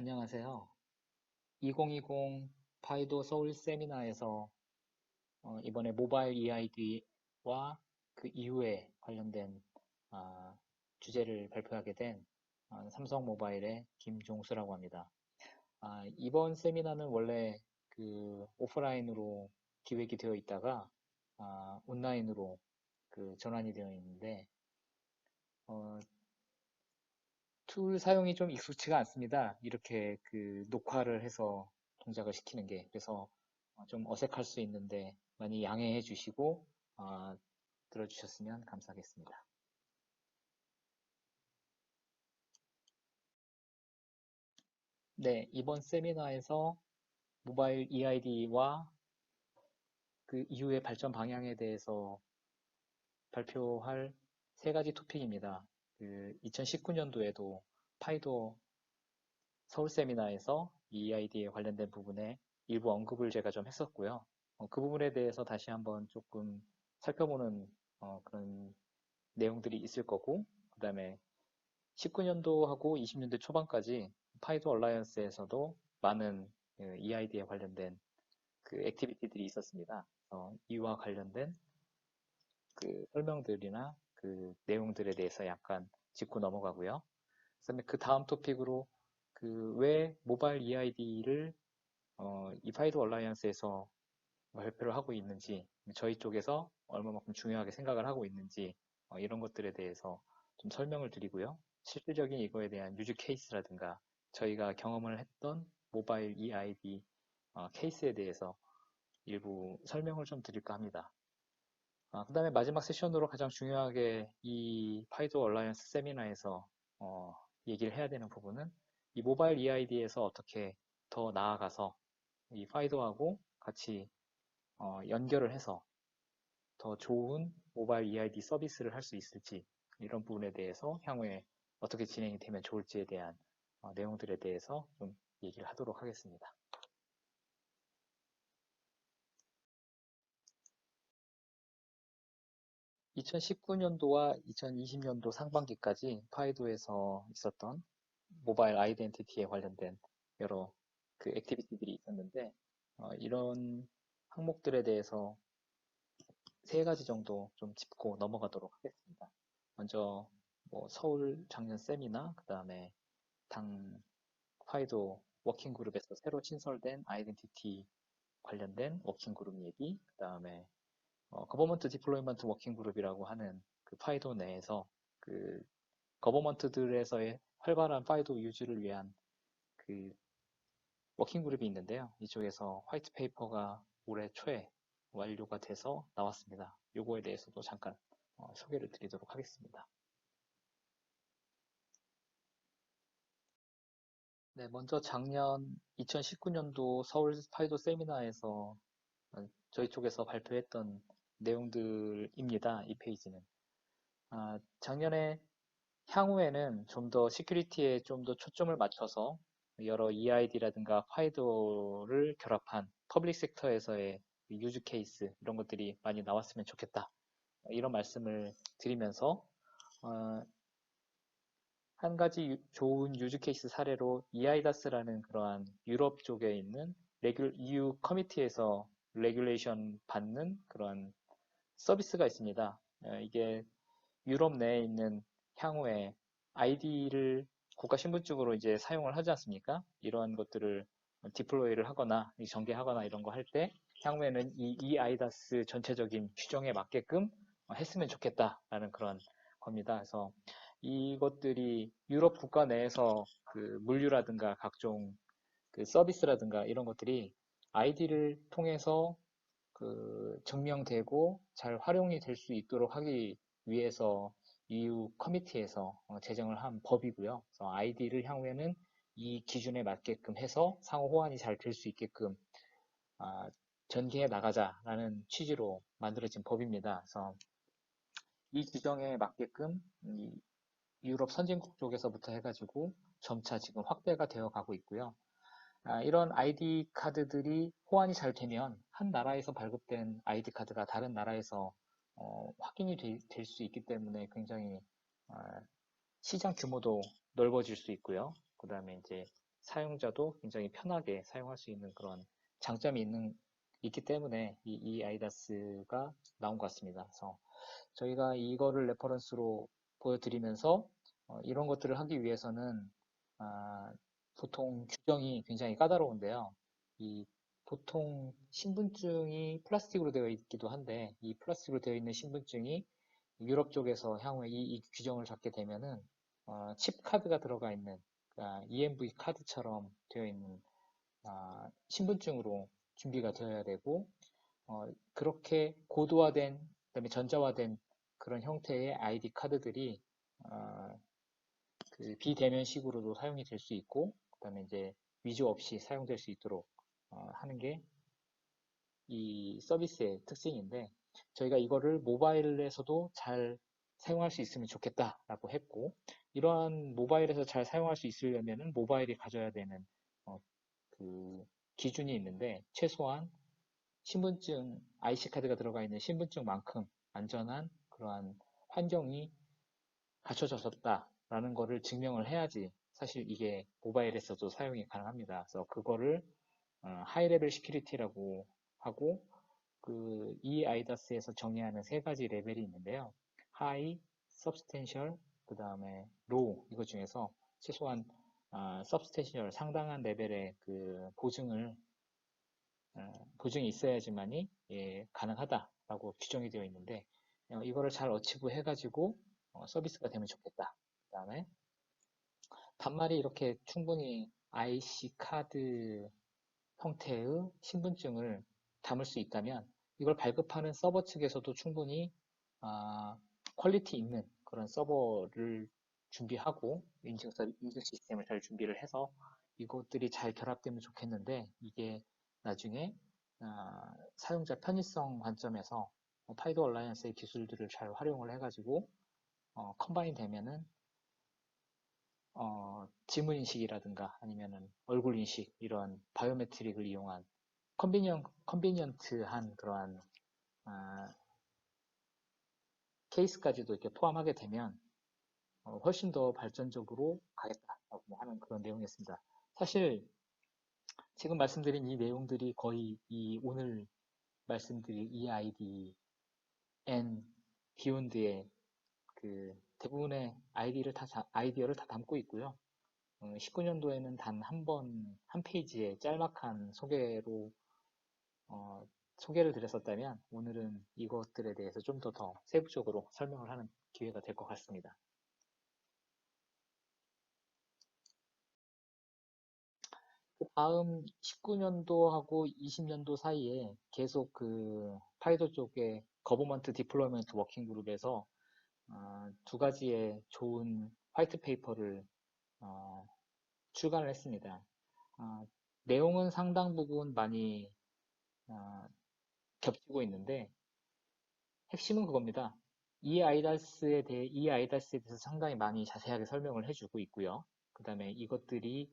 안녕하세요. 2020 파이도 서울 세미나에서 이번에 모바일 EID와 그 이후에 관련된 아, 주제를 발표하게 된 삼성 모바일의 김종수라고 합니다. 이번 세미나는 원래 그 오프라인으로 기획이 되어 있다가 온라인으로 그 전환이 되어 있는데 어, 툴 사용이 좀 익숙치가 않습니다. 이렇게 그 녹화를 해서 동작을 시키는 게. 그래서 좀 어색할 수 있는데 많이 양해해 주시고 들어주셨으면 감사하겠습니다. 네, 이번 세미나에서 모바일 EID와 그 이후의 발전 방향에 대해서 발표할 세 가지 토픽입니다. 그 2019년도에도 파이도 서울 세미나에서 EID에 관련된 부분에 일부 언급을 제가 좀 했었고요. 그 부분에 대해서 다시 한번 조금 살펴보는 그런 내용들이 있을 거고, 그 다음에 19년도하고 20년도 초반까지 파이도 얼라이언스에서도 많은 EID에 관련된 그 액티비티들이 있었습니다. 이와 관련된 그 설명들이나 그 내용들에 대해서 약간 짚고 넘어가고요. 그다음에 그 다음 토픽으로 그 왜 모바일 EID를 이 파이도 얼라이언스에서 발표를 하고 있는지, 저희 쪽에서 얼마만큼 중요하게 생각을 하고 있는지 이런 것들에 대해서 좀 설명을 드리고요. 실질적인 이거에 대한 유즈 케이스라든가 저희가 경험을 했던 모바일 EID 케이스에 대해서 일부 설명을 좀 드릴까 합니다. 그 다음에 마지막 세션으로 가장 중요하게 이 파이도 얼라이언스 세미나에서 얘기를 해야 되는 부분은 이 모바일 EID에서 어떻게 더 나아가서 이 파이도하고 같이 연결을 해서 더 좋은 모바일 EID 서비스를 할 수 있을지 이런 부분에 대해서 향후에 어떻게 진행이 되면 좋을지에 대한 내용들에 대해서 좀 얘기를 하도록 하겠습니다. 2019년도와 2020년도 상반기까지 파이도에서 있었던 모바일 아이덴티티에 관련된 여러 그 액티비티들이 있었는데 이런 항목들에 대해서 세 가지 정도 좀 짚고 넘어가도록 하겠습니다. 먼저 뭐 서울 작년 세미나, 그 다음에 당 파이도 워킹그룹에서 새로 신설된 아이덴티티 관련된 워킹그룹 얘기, 그 다음에 거버먼트 디플로이먼트 워킹그룹이라고 하는 그 파이도 내에서 그 거버먼트들에서의 활발한 파이도 유지를 위한 그 워킹그룹이 있는데요. 이쪽에서 화이트 페이퍼가 올해 초에 완료가 돼서 나왔습니다. 요거에 대해서도 잠깐 소개를 드리도록 하겠습니다. 네, 먼저 작년 2019년도 서울 파이도 세미나에서 저희 쪽에서 발표했던 내용들입니다. 이 페이지는. 작년에 향후에는 좀 더 시큐리티에 좀 더 초점을 맞춰서 여러 EID라든가 파이도를 결합한 퍼블릭 섹터에서의 유즈 케이스 이런 것들이 많이 나왔으면 좋겠다. 이런 말씀을 드리면서 어, 한 가지 좋은 유즈 케이스 사례로 EIDAS라는 그러한 유럽 쪽에 있는 EU 커미티에서 레귤레이션 받는 그런 서비스가 있습니다. 이게 유럽 내에 있는 향후에 아이디를 국가신분증으로 이제 사용을 하지 않습니까? 이러한 것들을 디플로이를 하거나 전개하거나 이런 거 할 때 향후에는 이 EIDAS 전체적인 규정에 맞게끔 했으면 좋겠다라는 그런 겁니다. 그래서 이것들이 유럽 국가 내에서 그 물류라든가 각종 그 서비스라든가 이런 것들이 아이디를 통해서 그 증명되고 잘 활용이 될 수 있도록 하기 위해서 EU 커미티에서 제정을 한 법이고요. 그래서 아이디를 향후에는 이 기준에 맞게끔 해서 상호 호환이 잘 될 수 있게끔 전개해 나가자라는 취지로 만들어진 법입니다. 그래서 이 규정에 맞게끔 이 유럽 선진국 쪽에서부터 해가지고 점차 지금 확대가 되어 가고 있고요. 이런 아이디 카드들이 호환이 잘 되면 한 나라에서 발급된 아이디 카드가 다른 나라에서 확인이 될 수 있기 때문에 굉장히 어, 시장 규모도 넓어질 수 있고요. 그 다음에 이제 사용자도 굉장히 편하게 사용할 수 있는 그런 장점이 있기 때문에 이 아이다스가 나온 것 같습니다. 그래서 저희가 이거를 레퍼런스로 보여드리면서 이런 것들을 하기 위해서는 보통 규정이 굉장히 까다로운데요. 이 보통 신분증이 플라스틱으로 되어 있기도 한데 이 플라스틱으로 되어 있는 신분증이 유럽 쪽에서 향후에 이 규정을 잡게 되면은 칩 카드가 들어가 있는 EMV 카드처럼 되어 있는 신분증으로 준비가 되어야 되고 그렇게 고도화된 그다음에 전자화된 그런 형태의 ID 카드들이 어, 그 비대면식으로도 사용이 될 수 있고 그다음에 이제 위조 없이 사용될 수 있도록 하는 게 이 서비스의 특징인데 저희가 이거를 모바일에서도 잘 사용할 수 있으면 좋겠다라고 했고 이러한 모바일에서 잘 사용할 수 있으려면은 모바일이 가져야 되는 그 기준이 있는데 최소한 신분증 IC 카드가 들어가 있는 신분증만큼 안전한 그러한 환경이 갖춰졌었다라는 거를 증명을 해야지 사실 이게 모바일에서도 사용이 가능합니다. 그래서 그거를 하이레벨 시큐리티라고 하고 이 아이다스에서 정의하는 세 가지 레벨이 있는데요. 하이, 서브스텐셜, 그 다음에 로우 이거 중에서 최소한 서브스텐셜 상당한 레벨의 그 보증이 있어야지만이 가능하다라고 규정이 되어 있는데 이거를 잘 어치브 해가지고 서비스가 되면 좋겠다. 그 다음에 단말이 이렇게 충분히 IC 카드 형태의 신분증을 담을 수 있다면 이걸 발급하는 서버 측에서도 충분히 퀄리티 있는 그런 서버를 준비하고 인증 시스템을 잘 준비를 해서 이것들이 잘 결합되면 좋겠는데 이게 나중에 사용자 편의성 관점에서 파이도 얼라이언스의 기술들을 잘 활용을 해가지고 컴바인 되면은 지문 인식이라든가 아니면은 얼굴 인식 이런 바이오메트릭을 이용한 컨비니언트한 그러한 케이스까지도 이렇게 포함하게 되면 훨씬 더 발전적으로 가겠다라고 하는 그런 내용이었습니다. 사실 지금 말씀드린 이 내용들이 거의 이 오늘 말씀드린 EID, N, 비욘드의 그 대부분의 아이디어를 다 담고 있고요. 19년도에는 단 한 번, 한 페이지의 짤막한 소개를 드렸었다면 오늘은 이것들에 대해서 좀 더 세부적으로 설명을 하는 기회가 될 것 같습니다. 그 다음 19년도하고 20년도 사이에 계속 그 파이도 쪽의 거버먼트 디플로이먼트 워킹 그룹에서 두 가지의 좋은 화이트 페이퍼를 출간을 했습니다. 내용은 상당 부분 많이 겹치고 있는데 핵심은 그겁니다. 이 아이다스에 대해서 상당히 많이 자세하게 설명을 해주고 있고요. 그 다음에 이것들이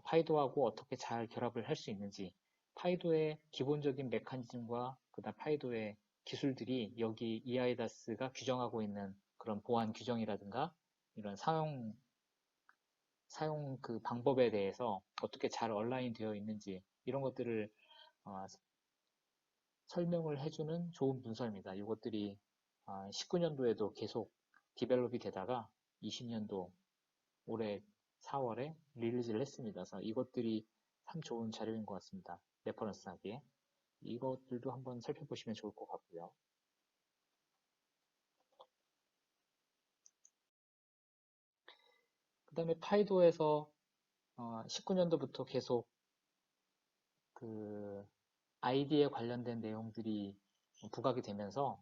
파이도하고 어떻게 잘 결합을 할 수 있는지, 파이도의 기본적인 메커니즘과 그다음 파이도의 기술들이 여기 이 아이다스가 규정하고 있는 그런 보안 규정이라든가 이런 사용 그 방법에 대해서 어떻게 잘 얼라인 되어 있는지 이런 것들을 어, 설명을 해주는 좋은 문서입니다. 이것들이 19년도에도 계속 디벨롭이 되다가 20년도 올해 4월에 릴리즈를 했습니다. 그래서 이것들이 참 좋은 자료인 것 같습니다. 레퍼런스 하기에. 이것들도 한번 살펴보시면 좋을 것 같고요. 그 다음에 파이도에서 19년도부터 계속 그 아이디에 관련된 내용들이 부각이 되면서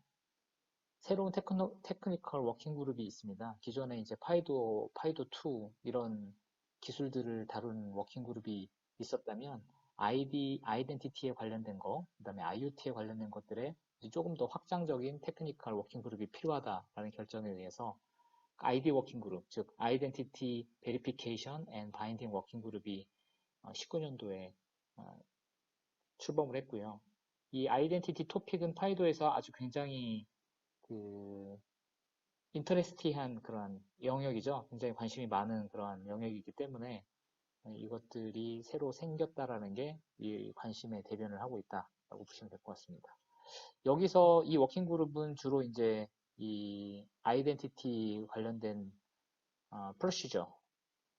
새로운 테크니컬 워킹 그룹이 있습니다. 기존에 이제 파이도2 이런 기술들을 다룬 워킹 그룹이 있었다면 아이덴티티에 관련된 거, 그다음에 IoT에 관련된 것들에 조금 더 확장적인 테크니컬 워킹 그룹이 필요하다라는 결정에 의해서 ID 워킹 그룹, 즉 아이덴티티 베리피케이션 앤 바인딩 워킹 그룹이 19년도에 출범을 했고요. 이 아이덴티티 토픽은 파이도에서 아주 굉장히 그 인터레스티한 그런 영역이죠. 굉장히 관심이 많은 그런 영역이기 때문에 이것들이 새로 생겼다라는 게 이 관심의 대변을 하고 있다라고 보시면 될 것 같습니다. 여기서 이 워킹 그룹은 주로 이제 이 아이덴티티 관련된 프로시저,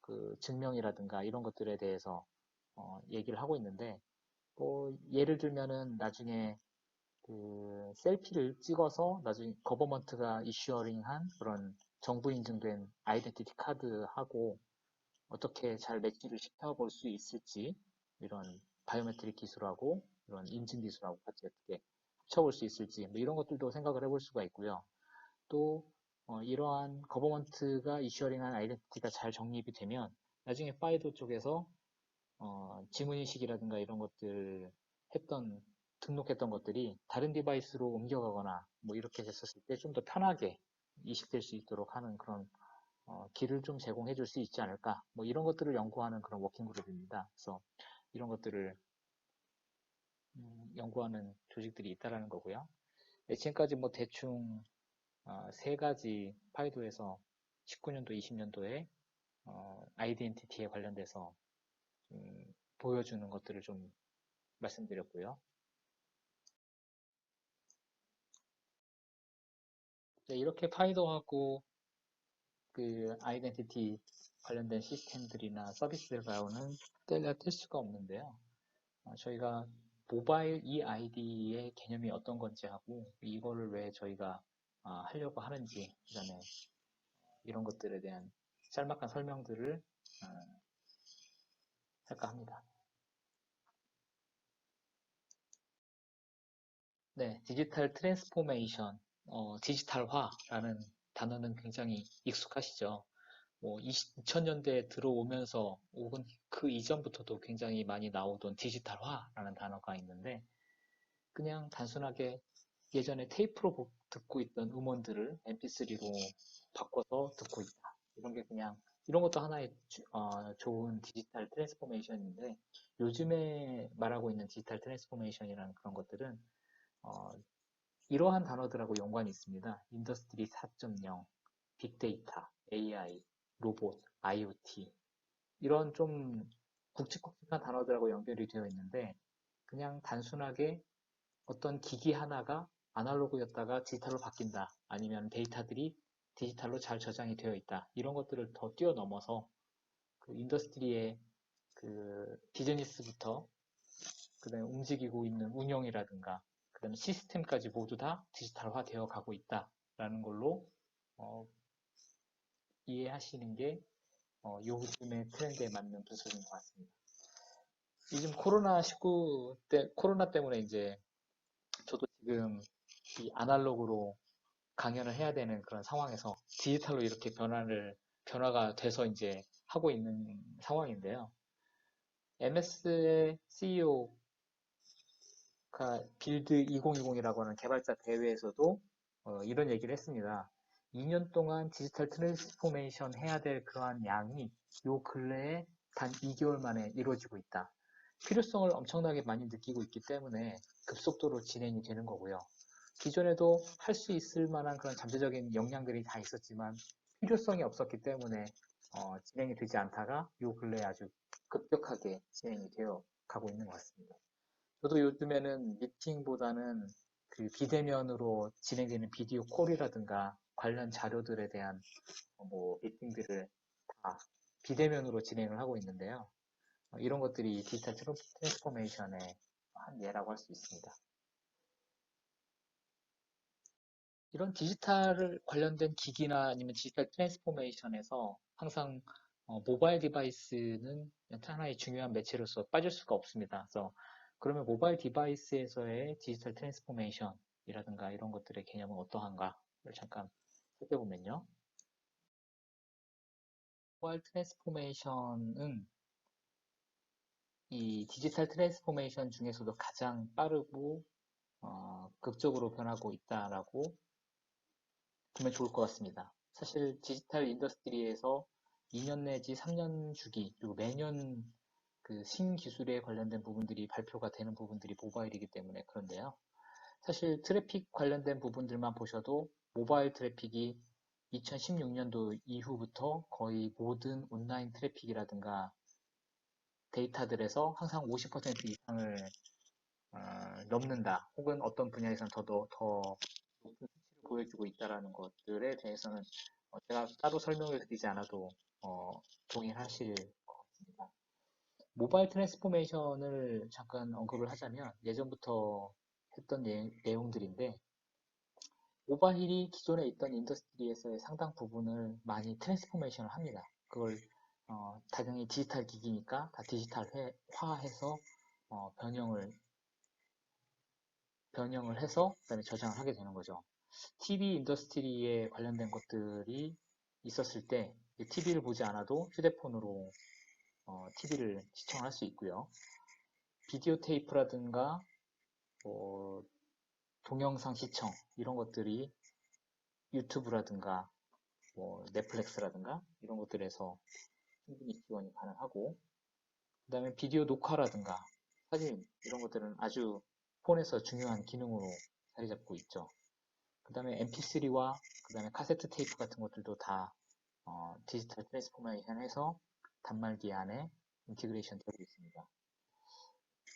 그 증명이라든가 이런 것들에 대해서 얘기를 하고 있는데, 뭐 예를 들면은 나중에 그 셀피를 찍어서 나중에 거버먼트가 이슈어링한 그런 정부 인증된 아이덴티티 카드하고 어떻게 잘 매치를 시켜볼 수 있을지, 이런 바이오메트릭 기술하고 이런 인증 기술하고 같이 어떻게 합쳐볼 수 있을지, 뭐 이런 것들도 생각을 해볼 수가 있고요. 또 이러한 거버먼트가 이슈어링한 아이덴티티가 잘 정립이 되면 나중에 파이도 쪽에서 지문인식이라든가 이런 것들 했던 등록했던 것들이 다른 디바이스로 옮겨가거나 뭐 이렇게 됐었을 때 좀 더 편하게 이식될 수 있도록 하는 그런 길을 좀 제공해 줄 수 있지 않을까, 뭐 이런 것들을 연구하는 그런 워킹 그룹입니다. 그래서 이런 것들을 연구하는 조직들이 있다라는 거고요. 네, 지금까지 뭐 대충 세 가지 파이도에서 19년도, 20년도에 아이덴티티에 관련돼서 보여주는 것들을 좀 말씀드렸고요. 네, 이렇게 파이도하고 그 아이덴티티 관련된 시스템들이나 서비스들과는 뗄 수가 없는데요. 저희가 모바일 EID의 개념이 어떤 건지 하고 이거를 왜 저희가 하려고 하는지, 그다음에 이런 것들에 대한 짤막한 설명들을 할까 합니다. 네, 디지털 트랜스포메이션, 디지털화라는 단어는 굉장히 익숙하시죠. 뭐 2000년대에 들어오면서 혹은 그 이전부터도 굉장히 많이 나오던 디지털화라는 단어가 있는데, 그냥 단순하게 예전에 테이프로 듣고 있던 음원들을 MP3로 바꿔서 듣고 있다. 이런 게 그냥 이런 것도 하나의 좋은 디지털 트랜스포메이션인데, 요즘에 말하고 있는 디지털 트랜스포메이션이라는 그런 것들은 어, 이러한 단어들하고 연관이 있습니다. 인더스트리 4.0, 빅데이터, AI, 로봇, IoT 이런 좀 굵직굵직한 단어들하고 연결이 되어 있는데, 그냥 단순하게 어떤 기기 하나가 아날로그였다가 디지털로 바뀐다, 아니면 데이터들이 디지털로 잘 저장이 되어 있다, 이런 것들을 더 뛰어넘어서 그 인더스트리의 그 비즈니스부터 그다음에 움직이고 있는 운영이라든가 그다음에 시스템까지 모두 다 디지털화 되어 가고 있다라는 걸로 어, 이해하시는 게 요즘의 트렌드에 맞는 분석인 것 같습니다. 요즘 코로나 때문에 이제 저도 지금 이 아날로그로 강연을 해야 되는 그런 상황에서 디지털로 이렇게 변화가 돼서 이제 하고 있는 상황인데요. MS의 CEO가 빌드 2020이라고 하는 개발자 대회에서도 이런 얘기를 했습니다. 2년 동안 디지털 트랜스포메이션 해야 될 그러한 양이 요 근래에 단 2개월 만에 이루어지고 있다. 필요성을 엄청나게 많이 느끼고 있기 때문에 급속도로 진행이 되는 거고요. 기존에도 할 수 있을 만한 그런 잠재적인 역량들이 다 있었지만 필요성이 없었기 때문에 진행이 되지 않다가 요 근래에 아주 급격하게 진행이 되어 가고 있는 것 같습니다. 저도 요즘에는 미팅보다는 그 비대면으로 진행되는 비디오 콜이라든가 관련 자료들에 대한 뭐 미팅들을 다 비대면으로 진행을 하고 있는데요. 이런 것들이 디지털 트랜스포메이션의 한 예라고 할 수 있습니다. 이런 디지털 관련된 기기나 아니면 디지털 트랜스포메이션에서 항상 모바일 디바이스는 하나의 중요한 매체로서 빠질 수가 없습니다. 그래서 그러면 모바일 디바이스에서의 디지털 트랜스포메이션이라든가 이런 것들의 개념은 어떠한가를 잠깐 살펴보면요. 모바일 트랜스포메이션은 이 디지털 트랜스포메이션 중에서도 가장 빠르고 극적으로 변하고 있다라고 보면 좋을 것 같습니다. 사실 디지털 인더스트리에서 2년 내지 3년 주기, 그리고 매년 그 신기술에 관련된 부분들이 발표가 되는 부분들이 모바일이기 때문에 그런데요. 사실 트래픽 관련된 부분들만 보셔도 모바일 트래픽이 2016년도 이후부터 거의 모든 온라인 트래픽이라든가 데이터들에서 항상 50% 이상을 넘는다. 혹은 어떤 분야에서는 더 높은 수치를 보여주고 있다라는 것들에 대해서는 제가 따로 설명을 드리지 않아도 동의하실 것 같습니다. 모바일 트랜스포메이션을 잠깐 언급을 하자면 예전부터 했던 내용들인데 모바일이 기존에 있던 인더스트리에서의 상당 부분을 많이 트랜스포메이션을 합니다. 그걸 당연히 디지털 기기니까 다 디지털화해서 변형을 해서 그다음에 저장을 하게 되는 거죠. TV 인더스트리에 관련된 것들이 있었을 때 TV를 보지 않아도 휴대폰으로 TV를 시청할 수 있고요. 비디오 테이프라든가 동영상 시청 이런 것들이 유튜브라든가 넷플릭스라든가 이런 것들에서 충분히 지원이 가능하고 그 다음에 비디오 녹화라든가 사진 이런 것들은 아주 폰에서 중요한 기능으로 자리 잡고 있죠. 그 다음에 MP3와 그 다음에 카세트 테이프 같은 것들도 다 디지털 트랜스포메이션 해서 단말기 안에 인티그레이션 되고 있습니다.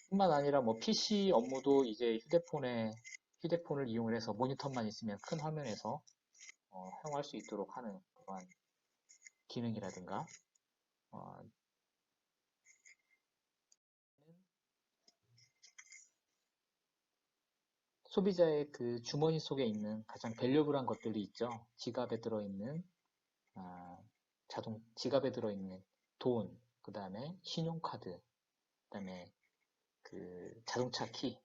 뿐만 아니라 PC 업무도 이제 휴대폰을 이용해서 모니터만 있으면 큰 화면에서 사용할 수 있도록 하는 그러한 기능이라든가 소비자의 그 주머니 속에 있는 가장 밸류블한 것들이 있죠. 지갑에 들어있는 지갑에 들어있는 돈, 그 다음에 신용카드, 그 다음에 그 자동차 키,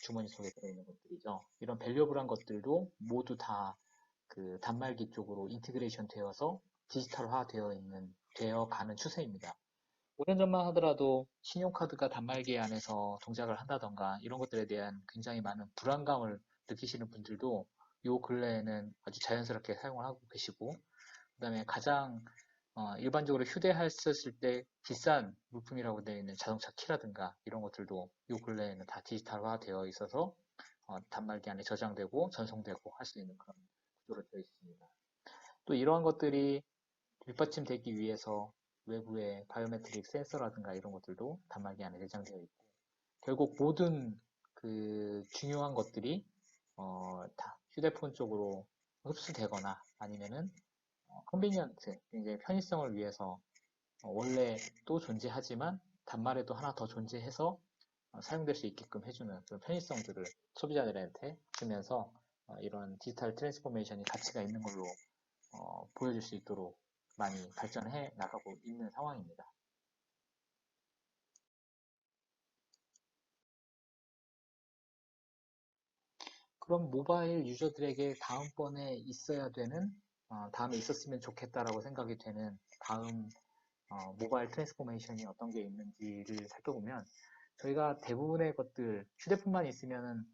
주머니 속에 들어있는 것들이죠. 이런 밸류블한 것들도 모두 다 그 단말기 쪽으로 인티그레이션 되어서 디지털화 되어 가는 추세입니다. 5년 전만 하더라도 신용카드가 단말기 안에서 동작을 한다던가 이런 것들에 대한 굉장히 많은 불안감을 느끼시는 분들도 요 근래에는 아주 자연스럽게 사용을 하고 계시고 그 다음에 가장 일반적으로 휴대했었을 때 비싼 물품이라고 되어 있는 자동차 키라든가 이런 것들도 요 근래에는 다 디지털화 되어 있어서 단말기 안에 저장되고 전송되고 할 수 있는 그런 구조로 되어 있습니다. 또 이러한 것들이 뒷받침되기 위해서 외부의 바이오메트릭 센서라든가 이런 것들도 단말기 안에 내장되어 있고 결국 모든 그 중요한 것들이 다 휴대폰 쪽으로 흡수되거나 아니면은 컨비니언트, 굉장히 편의성을 위해서 원래 또 존재하지만 단말에도 하나 더 존재해서 사용될 수 있게끔 해주는 그런 편의성들을 소비자들한테 주면서 이런 디지털 트랜스포메이션이 가치가 있는 걸로 보여줄 수 있도록 많이 발전해 나가고 있는 상황입니다. 그럼 모바일 유저들에게 다음번에 있어야 되는, 다음에 있었으면 좋겠다라고 생각이 되는 다음 모바일 트랜스포메이션이 어떤 게 있는지를 살펴보면 저희가 대부분의 것들 휴대폰만 있으면은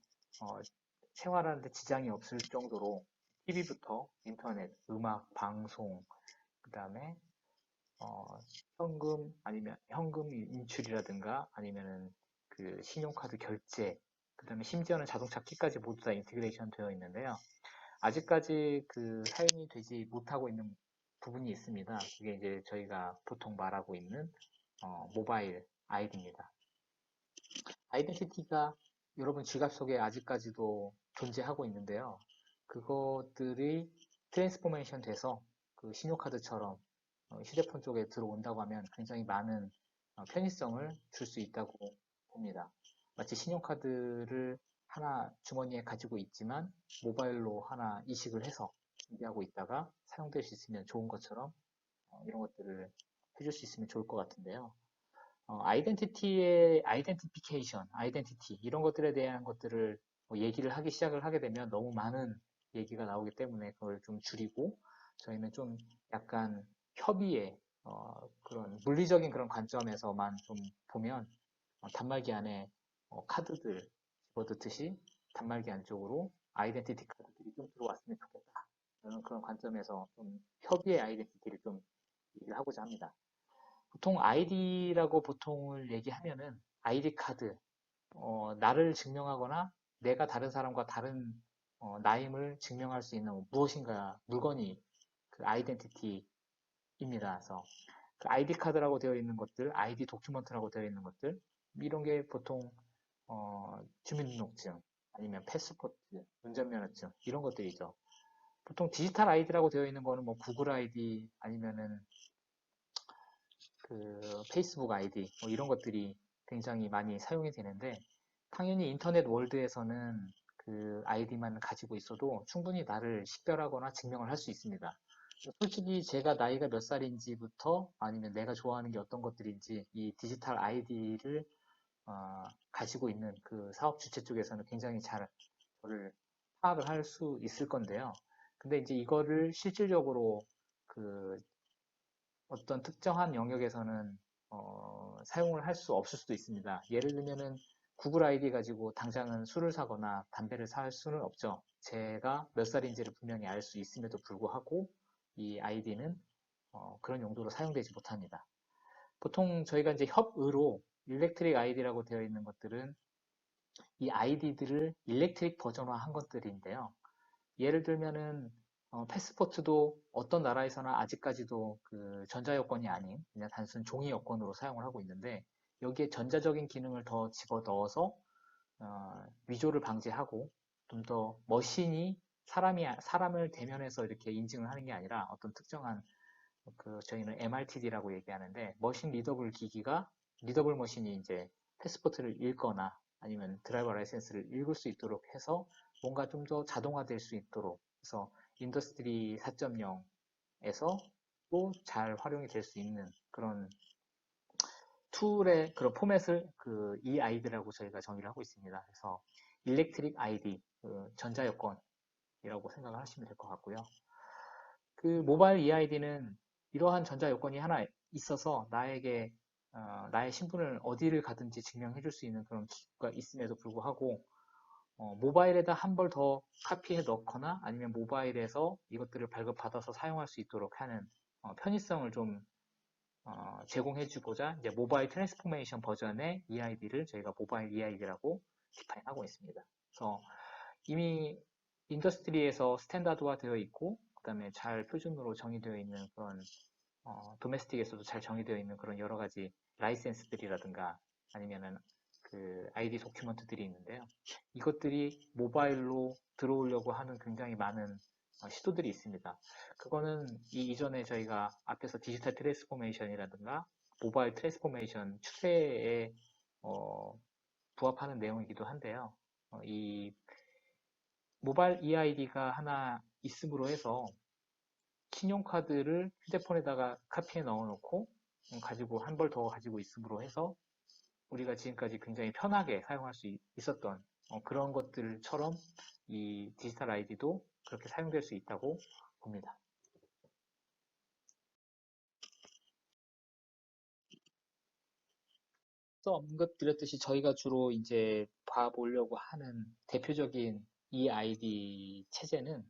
생활하는데 지장이 없을 정도로 TV부터 인터넷, 음악, 방송, 그 다음에 현금 인출이라든가 아니면은 그 신용카드 결제, 그 다음에 심지어는 자동차 키까지 모두 다 인티그레이션 되어 있는데요. 아직까지 그 사용이 되지 못하고 있는 부분이 있습니다. 그게 이제 저희가 보통 말하고 있는 모바일 아이디입니다. 아이덴티티가 여러분 지갑 속에 아직까지도 존재하고 있는데요. 그것들이 트랜스포메이션 돼서 그 신용카드처럼 휴대폰 쪽에 들어온다고 하면 굉장히 많은 편의성을 줄 수 있다고 봅니다. 마치 신용카드를 하나 주머니에 가지고 있지만 모바일로 하나 이식을 해서 준비하고 있다가 사용될 수 있으면 좋은 것처럼 이런 것들을 해줄 수 있으면 좋을 것 같은데요. 아이덴티티의 아이덴티피케이션, 아이덴티티 이런 것들에 대한 것들을 얘기를 시작을 하게 되면 너무 많은 얘기가 나오기 때문에 그걸 좀 줄이고 저희는 좀 약간 협의의 그런 물리적인 그런 관점에서만 좀 보면 단말기 안에 카드들 집어넣듯이 단말기 안쪽으로 아이덴티티 카드들이 좀 들어왔으면 좋겠다. 저는 그런 관점에서 좀 협의의 아이덴티티를 좀 얘기를 하고자 합니다. 보통 아이디라고 보통을 얘기하면은 아이디 카드, 나를 증명하거나 내가 다른 사람과 다른 나임을 증명할 수 있는 무엇인가 물건이 그 아이덴티티입니다. 그래서 그 ID 카드라고 되어 있는 것들, ID 도큐먼트라고 되어 있는 것들, 이런 게 보통 주민등록증, 아니면 패스포트, 운전면허증 이런 것들이죠. 보통 디지털 아이디라고 되어 있는 거는 뭐 구글 아이디 아니면은 그 페이스북 아이디 뭐 이런 것들이 굉장히 많이 사용이 되는데, 당연히 인터넷 월드에서는 그 아이디만 가지고 있어도 충분히 나를 식별하거나 증명을 할 수 있습니다. 솔직히 제가 나이가 몇 살인지부터 아니면 내가 좋아하는 게 어떤 것들인지 이 디지털 아이디를 가지고 있는 그 사업 주체 쪽에서는 굉장히 잘 저를 파악을 할 수 있을 건데요. 근데 이제 이거를 실질적으로 그 어떤 특정한 영역에서는 사용을 할 수 없을 수도 있습니다. 예를 들면은 구글 아이디 가지고 당장은 술을 사거나 담배를 살 수는 없죠. 제가 몇 살인지를 분명히 알 수 있음에도 불구하고 이 아이디는 그런 용도로 사용되지 못합니다. 보통 저희가 이제 협의로 일렉트릭 아이디라고 되어 있는 것들은 이 아이디들을 일렉트릭 버전화 한 것들인데요. 예를 들면은 패스포트도 어떤 나라에서나 아직까지도 그 전자여권이 아닌 그냥 단순 종이 여권으로 사용을 하고 있는데, 여기에 전자적인 기능을 더 집어넣어서 위조를 방지하고 좀 더 머신이 사람을 대면해서 이렇게 인증을 하는 게 아니라 어떤 특정한 그 저희는 MRTD라고 얘기하는데, 머신 리더블 기기가 리더블 머신이 이제 패스포트를 읽거나 아니면 드라이버 라이센스를 읽을 수 있도록 해서 뭔가 좀 더 자동화될 수 있도록 해서 인더스트리 4.0에서 또 잘 활용이 될 수 있는 그런 툴의 그런 포맷을 그 EID라고 저희가 정의를 하고 있습니다. 그래서 일렉트릭 아이디, 그 전자여권이라고 생각을 하시면 될 것 같고요. 그 모바일 EID는 이러한 전자여건이 하나 있어서 나에게 나의 신분을 어디를 가든지 증명해 줄 수 있는 그런 기구가 있음에도 불구하고 모바일에다 한 벌 더 카피해 넣거나 아니면 모바일에서 이것들을 발급받아서 사용할 수 있도록 하는 편의성을 좀 제공해 주고자 이제 모바일 트랜스포메이션 버전의 EID를 저희가 모바일 EID라고 디파인하고 있습니다. 그래서 이미 인더스트리에서 스탠다드화 되어 있고, 그 다음에 잘 표준으로 정의되어 있는 그런 도메스틱에서도 잘 정의되어 있는 그런 여러 가지 라이센스들이라든가 아니면은 그 ID 도큐먼트들이 있는데요. 이것들이 모바일로 들어오려고 하는 굉장히 많은 시도들이 있습니다. 그거는 이전에 저희가 앞에서 디지털 트랜스포메이션이라든가 모바일 트랜스포메이션 추세에 부합하는 내용이기도 한데요. 이 모바일 EID가 하나 있음으로 해서 신용카드를 휴대폰에다가 카피해 넣어놓고 가지고 한 벌 더 가지고 있음으로 해서 우리가 지금까지 굉장히 편하게 사용할 수 있었던 그런 것들처럼 이 디지털 아이디도 그렇게 사용될 수 있다고 봅니다. 또 언급드렸듯이 저희가 주로 이제 봐보려고 하는 대표적인 이 아이디 체제는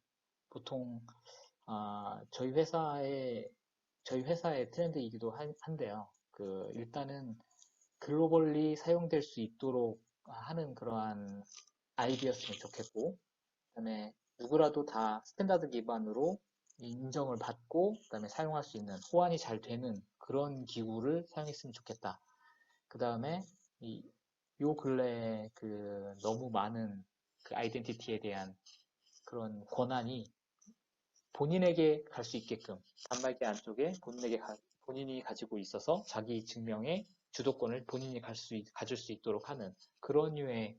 보통 저희 회사의 트렌드이기도 한데요. 그 일단은 글로벌리 사용될 수 있도록 하는 그러한 아이디였으면 좋겠고, 그다음에 누구라도 다 스탠다드 기반으로 인정을 받고, 그다음에 사용할 수 있는 호환이 잘 되는 그런 기구를 사용했으면 좋겠다. 그다음에 요 근래에 그 너무 많은 그 아이덴티티에 대한 그런 권한이 본인에게 갈 수 있게끔 단말기 안쪽에 본인이 가지고 있어서 자기 증명의 주도권을 본인이 가질 수 있도록 하는 그런 류의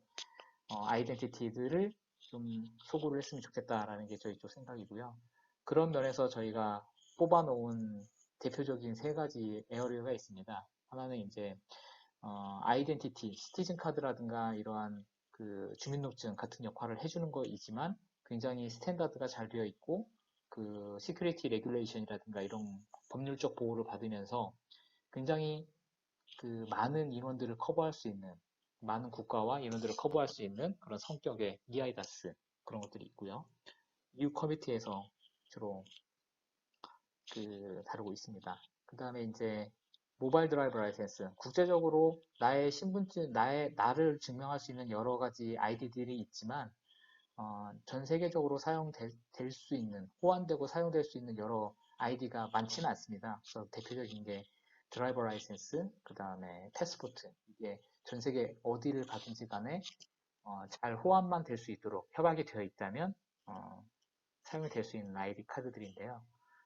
아이덴티티들을 좀 소구를 했으면 좋겠다라는 게 저희 쪽 생각이고요. 그런 면에서 저희가 뽑아놓은 대표적인 세 가지 에어리어가 있습니다. 하나는 이제 아이덴티티, 시티즌 카드라든가 이러한 그 주민등록증 같은 역할을 해주는 거이지만 굉장히 스탠다드가 잘 되어 있고 그 시큐리티 레귤레이션이라든가 이런 법률적 보호를 받으면서 굉장히 그 많은 인원들을 커버할 수 있는, 많은 국가와 인원들을 커버할 수 있는 그런 성격의 EIDAS 그런 것들이 있고요. EU 커미티에서 주로 그 다루고 있습니다. 그 다음에 이제 모바일 드라이버 라이센스, 국제적으로 나의 신분증, 나를 증명할 수 있는 여러 가지 아이디들이 있지만 전 세계적으로 사용될 수 있는, 호환되고 사용될 수 있는 여러 아이디가 많지는 않습니다. 그래서 대표적인 게 드라이버 라이센스, 그 다음에 패스포트, 이게 전 세계 어디를 가든지 간에 잘 호환만 될 수 있도록 협약이 되어 있다면 사용이 될 수 있는 아이디 카드들인데요.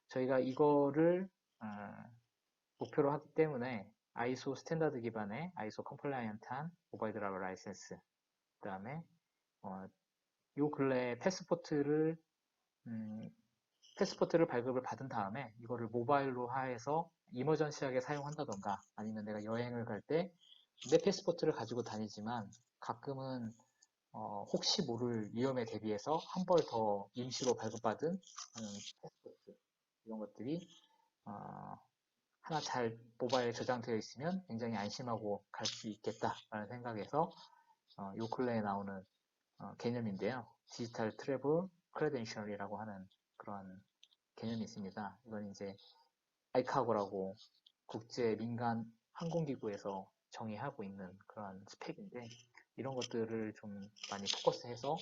저희가 이거를 어, 목표로 하기 때문에 ISO 스탠다드 기반의 ISO 컴플라이언트한 모바일 드라이버 라이센스, 그 다음에 요 근래에 음, 패스포트를 발급을 받은 다음에 이거를 모바일로 하해서 이머전시하게 사용한다던가, 아니면 내가 여행을 갈 때 내 패스포트를 가지고 다니지만 가끔은 혹시 모를 위험에 대비해서 한 벌 더 임시로 발급받은 패스포트, 이런 것들이 어, 하나 잘 모바일에 저장되어 있으면 굉장히 안심하고 갈 수 있겠다라는 생각에서 요 근래에 나오는 개념인데요. 디지털 트래블 크레덴셜이라고 하는 그런 개념이 있습니다. 이건 이제 아이카고라고 국제 민간 항공기구에서 정의하고 있는 그런 스펙인데, 이런 것들을 좀 많이 포커스해서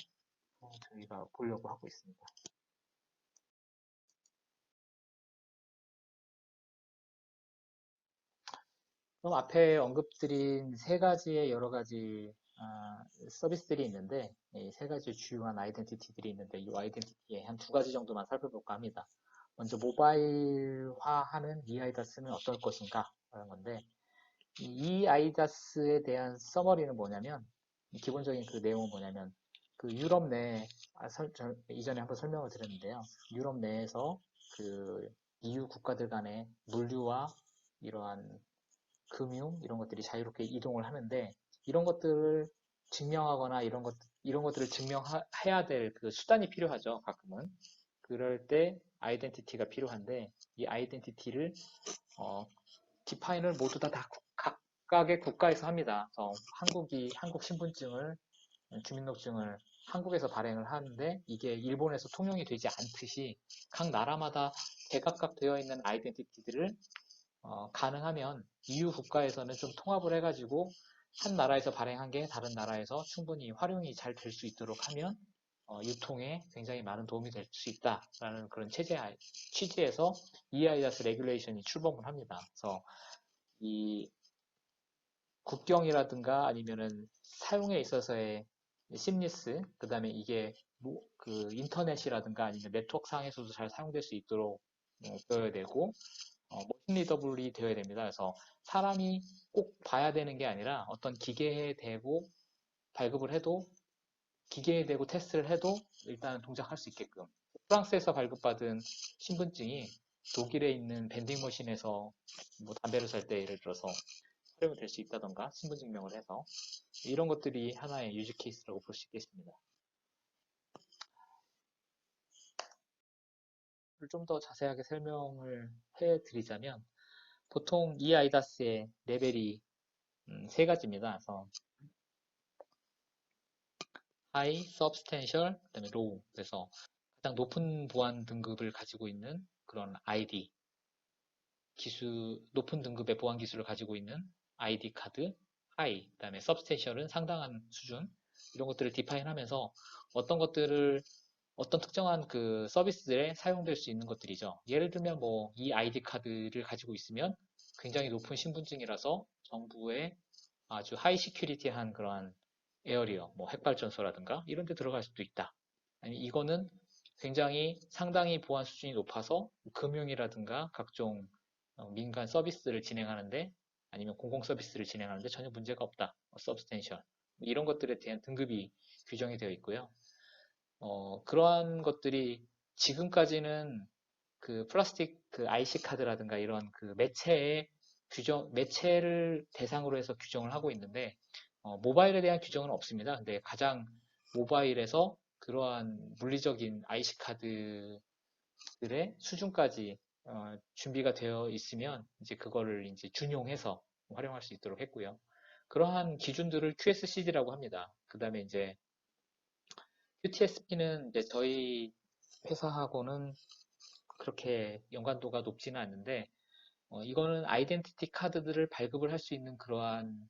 저희가 보려고 하고 있습니다. 그럼 앞에 언급드린 세 가지의 여러 가지 서비스들이 있는데, 이 세 가지 주요한 아이덴티티들이 있는데, 이 아이덴티티의 한 두 가지 정도만 살펴볼까 합니다. 먼저 모바일화하는 이아이다스는 어떨 것인가 라는 건데, 이 아이다스에 대한 서머리는 뭐냐면, 기본적인 그 내용은 뭐냐면, 그 유럽 내, 이전에 한번 설명을 드렸는데요. 유럽 내에서 그 EU 국가들 간의 물류와 이러한 금융 이런 것들이 자유롭게 이동을 하는데, 이런 것들을 증명하거나 이런 것들을 증명해야 될 그 수단이 필요하죠. 가끔은 그럴 때 아이덴티티가 필요한데, 이 아이덴티티를 디파인을 모두 다 각각의 국가에서 합니다. 그래서 한국 신분증을, 주민등록증을 한국에서 발행을 하는데, 이게 일본에서 통용이 되지 않듯이 각 나라마다 제각각 되어 있는 아이덴티티들을 가능하면 EU 국가에서는 좀 통합을 해가지고 한 나라에서 발행한 게 다른 나라에서 충분히 활용이 잘 될 수 있도록 하면 유통에 굉장히 많은 도움이 될 수 있다라는 그런 취지에서 EIDAS 레귤레이션이 출범을 합니다. 그래서 이 국경이라든가 아니면은 사용에 있어서의 심리스, 그 다음에 이게 그 인터넷이라든가 아니면 네트워크 상에서도 잘 사용될 수 있도록 되어야 되고, 머신 리더블이 되어야 됩니다. 그래서 사람이 꼭 봐야 되는 게 아니라 어떤 기계에 대고 발급을 해도, 기계에 대고 테스트를 해도 일단 동작할 수 있게끔, 프랑스에서 발급받은 신분증이 독일에 있는 벤딩 머신에서 뭐 담배를 살 때 예를 들어서 활용이 될 수 있다던가, 신분증명을 해서, 이런 것들이 하나의 유즈 케이스라고 볼 수 있겠습니다. 좀 더 자세하게 설명을 해드리자면, 보통 이 아이다스의 레벨이 세 가지입니다. 그래서 high, substantial, 그다음에 low. 그래서 가장 높은 보안 등급을 가지고 있는 그런 아이디, 높은 등급의 보안 기술을 가지고 있는 아이디 카드, high, 그다음에 substantial은 상당한 수준, 이런 것들을 디파인하면서 어떤 특정한 그 서비스들에 사용될 수 있는 것들이죠. 예를 들면 뭐 이 아이디 카드를 가지고 있으면 굉장히 높은 신분증이라서 정부의 아주 하이 시큐리티한 그러한 에어리어, 뭐 핵발전소라든가 이런 데 들어갈 수도 있다. 아니 이거는 굉장히 상당히 보안 수준이 높아서 금융이라든가 각종 민간 서비스를 진행하는데, 아니면 공공 서비스를 진행하는데 전혀 문제가 없다. 서브스텐셜. 이런 것들에 대한 등급이 규정이 되어 있고요. 그러한 것들이 지금까지는 그 플라스틱 그 IC 카드라든가 이런 그 매체를 대상으로 해서 규정을 하고 있는데, 모바일에 대한 규정은 없습니다. 근데 가장 모바일에서 그러한 물리적인 IC 카드들의 수준까지 준비가 되어 있으면 이제 그거를 이제 준용해서 활용할 수 있도록 했고요. 그러한 기준들을 QSCD라고 합니다. 그 다음에 이제 QTSP는 이제 저희 회사하고는 그렇게 연관도가 높지는 않는데, 이거는 아이덴티티 카드들을 발급을 할 수 있는 그러한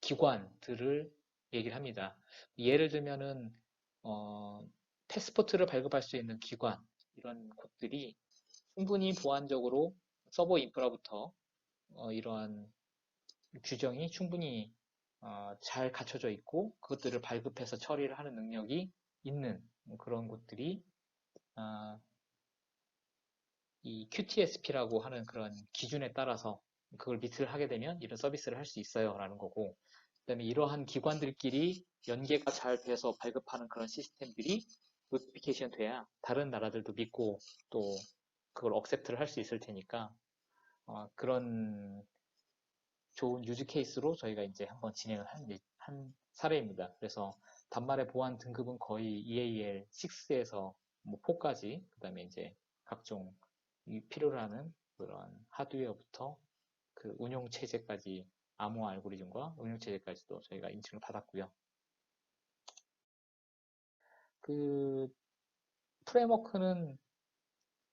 기관들을 얘기를 합니다. 예를 들면은 패스포트를 발급할 수 있는 기관, 이런 곳들이 충분히 보안적으로 서버 인프라부터 이러한 규정이 충분히 잘 갖춰져 있고 그것들을 발급해서 처리를 하는 능력이 있는 그런 곳들이 어, 이 QTSP라고 하는 그런 기준에 따라서 그걸 미트를 하게 되면 이런 서비스를 할 수 있어요 라는 거고, 그다음에 이러한 기관들끼리 연계가 잘 돼서 발급하는 그런 시스템들이 노티피케이션 돼야 다른 나라들도 믿고 또 그걸 억셉트를 할 수 있을 테니까 그런 좋은 유즈 케이스로 저희가 이제 한번 진행을 한 사례입니다. 그래서 단말의 보안 등급은 거의 EAL6에서 뭐 4까지, 그 다음에 이제 각종 필요로 하는 그런 하드웨어부터 그 운용 체제까지, 암호화 알고리즘과 운용 체제까지도 저희가 인증을 받았고요. 그 프레임워크는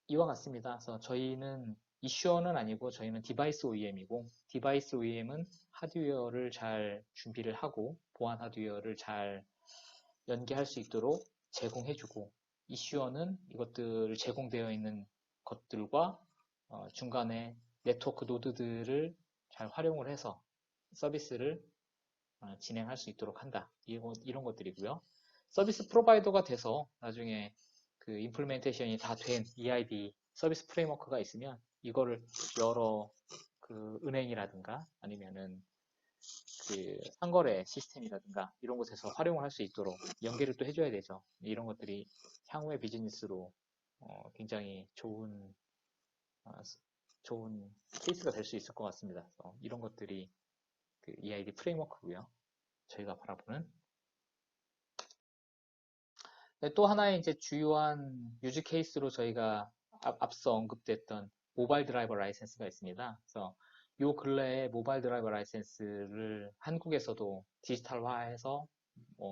이와 같습니다. 그래서 저희는 이슈어는 아니고 저희는 디바이스 OEM이고, 디바이스 OEM은 하드웨어를 잘 준비를 하고 보안 하드웨어를 잘 연계할 수 있도록 제공해주고, 이슈어는 이것들을 제공되어 있는 것들과 중간에 네트워크 노드들을 잘 활용을 해서 서비스를 진행할 수 있도록 한다. 이런 것들이고요. 서비스 프로바이더가 돼서 나중에 그 임플리멘테이션이 다 된 EIB 서비스 프레임워크가 있으면 이거를 여러 그 은행이라든가 아니면은 그 상거래 시스템이라든가 이런 곳에서 활용을 할 수 있도록 연계를 또 해줘야 되죠. 이런 것들이 향후의 비즈니스로 굉장히 어, 좋은 케이스가 될 수 있을 것 같습니다. 이런 것들이 그 EID 프레임워크고요. 저희가 바라보는. 네, 또 하나의 이제 주요한 유즈 케이스로 저희가 앞서 언급됐던 모바일 드라이버 라이센스가 있습니다. 그래서 요 근래에 모바일 드라이버 라이센스를 한국에서도 디지털화해서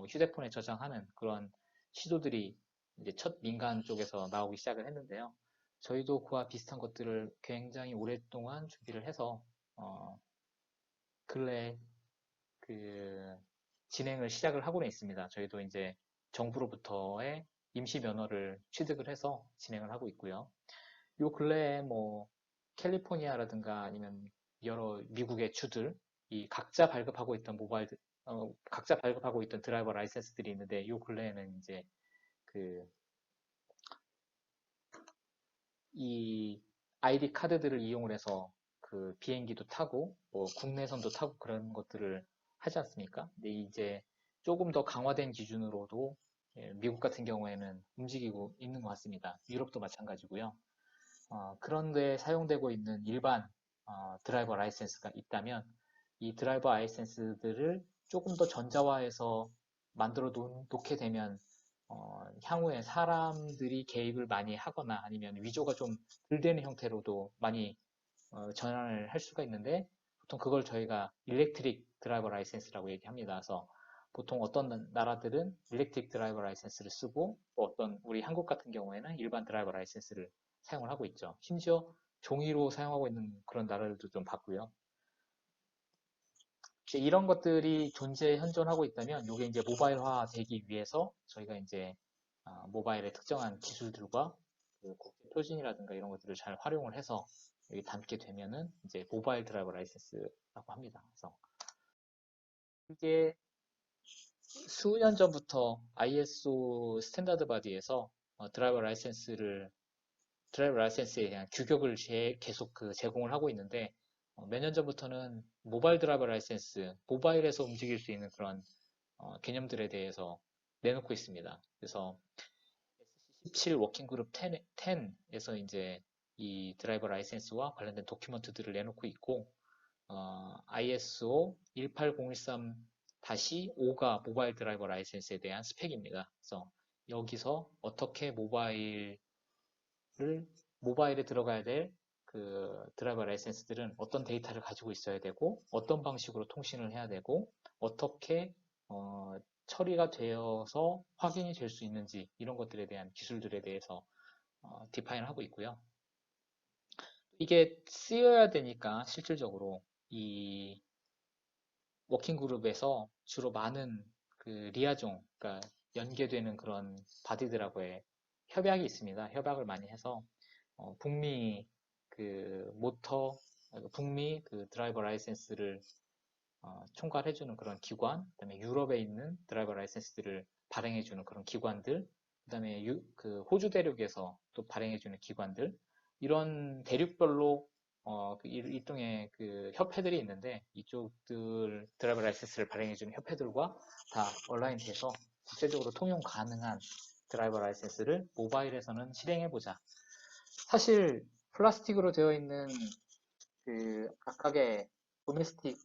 휴대폰에 저장하는 그런 시도들이 이제 첫 민간 쪽에서 나오기 시작을 했는데요. 저희도 그와 비슷한 것들을 굉장히 오랫동안 준비를 해서 근래에 그 진행을 시작을 하고는 있습니다. 저희도 이제 정부로부터의 임시 면허를 취득을 해서 진행을 하고 있고요. 요 근래에 뭐 캘리포니아라든가 아니면 여러 미국의 주들 이 각자 발급하고 있던 드라이버 라이센스들이 있는데 요 근래에는 이제 그 이 ID 카드들을 이용을 해서 그 비행기도 타고 뭐 국내선도 타고 그런 것들을 하지 않습니까? 근데 이제 조금 더 강화된 기준으로도 미국 같은 경우에는 움직이고 있는 것 같습니다. 유럽도 마찬가지고요. 그런데 사용되고 있는 일반 드라이버 라이센스가 있다면 이 드라이버 라이센스들을 조금 더 전자화해서 만들어 놓게 되면 향후에 사람들이 개입을 많이 하거나 아니면 위조가 좀 덜 되는 형태로도 많이 전환을 할 수가 있는데, 보통 그걸 저희가 일렉트릭 드라이버 라이센스라고 얘기합니다. 그래서 보통 어떤 나라들은 일렉트릭 드라이버 라이센스를 쓰고 또 어떤 우리 한국 같은 경우에는 일반 드라이버 라이센스를 사용을 하고 있죠. 심지어 종이로 사용하고 있는 그런 나라들도 좀 봤고요. 이런 것들이 현존하고 있다면 이게 이제 모바일화 되기 위해서 저희가 이제 모바일의 특정한 기술들과 그 국제 표준이라든가 이런 것들을 잘 활용을 해서 여기 담게 되면은 이제 모바일 드라이버 라이센스라고 합니다. 그래서 이게 수년 전부터 ISO 스탠다드 바디에서 드라이버 라이센스에 대한 규격을 계속 제공을 하고 있는데, 몇 년 전부터는 모바일 드라이버 라이센스, 모바일에서 움직일 수 있는 그런 개념들에 대해서 내놓고 있습니다. 그래서 SC17 워킹그룹 10에서 이제 이 드라이버 라이센스와 관련된 도큐먼트들을 내놓고 있고, ISO 18013-5가 모바일 드라이버 라이센스에 대한 스펙입니다. 그래서 여기서 어떻게 모바일에 들어가야 될 그 드라이버 라이센스들은 어떤 데이터를 가지고 있어야 되고 어떤 방식으로 통신을 해야 되고 어떻게 처리가 되어서 확인이 될 수 있는지 이런 것들에 대한 기술들에 대해서 디파인을 하고 있고요. 이게 쓰여야 되니까 실질적으로 이 워킹 그룹에서 주로 많은 그 리아종, 그러니까 연계되는 그런 바디들하고의 협약이 있습니다. 협약을 많이 해서 북미 그 모터 북미 그 드라이버 라이센스를 총괄해주는 그런 기관, 그다음에 유럽에 있는 드라이버 라이센스들을 발행해주는 그런 기관들, 그다음에 그 호주 대륙에서 또 발행해주는 기관들, 이런 대륙별로 그 일종의 그 협회들이 있는데 이쪽들 드라이버 라이센스를 발행해주는 협회들과 다 온라인돼서 국제적으로 통용 가능한 드라이버 라이센스를 모바일에서는 실행해보자. 사실 플라스틱으로 되어 있는 그 각각의 도메스틱